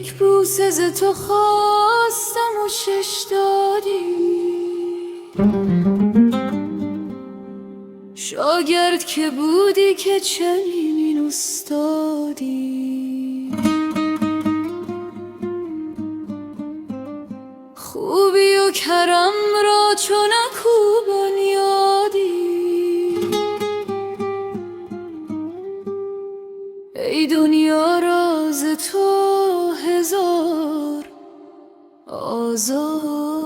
یک بوسه ز تو خواستم و شش دادی. شاگرد که بودی که چنین این استادی. خوبی و کرم را چو نکوبان یادی. ای دنیا را ز تو هزار آزادی.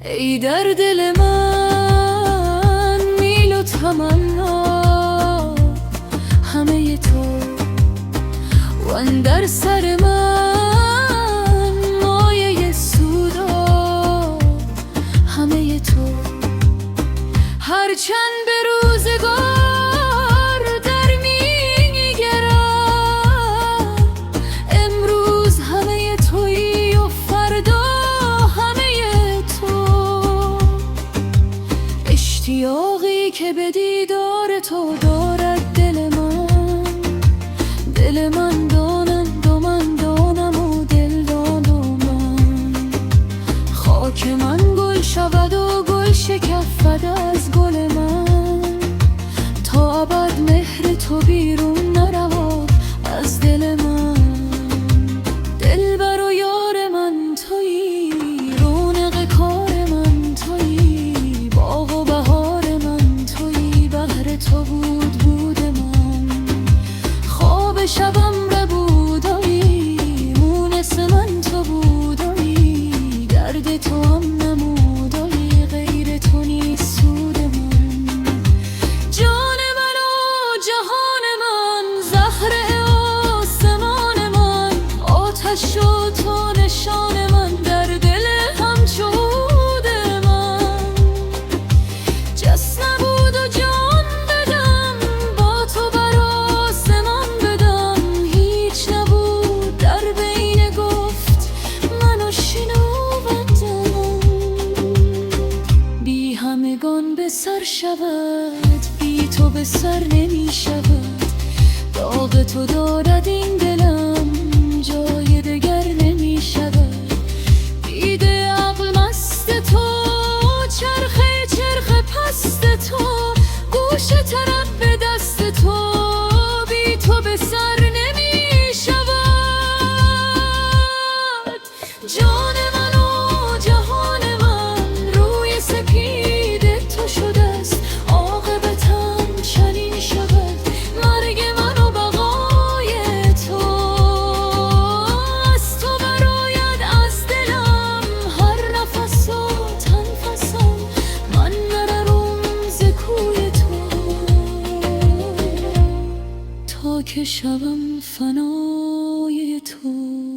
ای در دل من میل و تمنا همه تو، و اندر سر من مایه سودا همه تو. هرچند به روزگار در میگرم، امروز همه تویی و فردا همه تو. اشتیاقی که به دیدار تو دارد دل من، دل من دانند و من دانم و دل دان و من. خاک من گل شود و گل شکفد از گل من، تا ابد مهر تو بیرون نرود از دل من. دلبر و یار من تویی، رونق کار من تویی، باغ و بهار من تویی. بهر تو بود من، خواب شبم ربودایی، مونس من تو بودایی. درد تو هم نمودایی، غیر تو نیست سود من. جان من و جهان من، زهر آسمان من، آتش و تو نشان من در دل همچو عود من. جس نبود و جان بدم، با تو بر آسمان بدم. هیچ نبود در بین گفت منو شنوندم. بی همگان به سر شود، بی تو به سر نمی شود. داغ تو دارد این دلم، جای دگر نمی شود. دیده عقل مست تو، چرخه پست تو، گوش طرب به دست تو. بی تو به سر نمی شود. جان من و جهان من، روی سپید تو شده است. عاقبتم چنین شود، مرگ من و بقای تو. از تو براید از دلم هر نفس و تنفسم. من نرم ز کوی تو، تا که شوم فنای تو.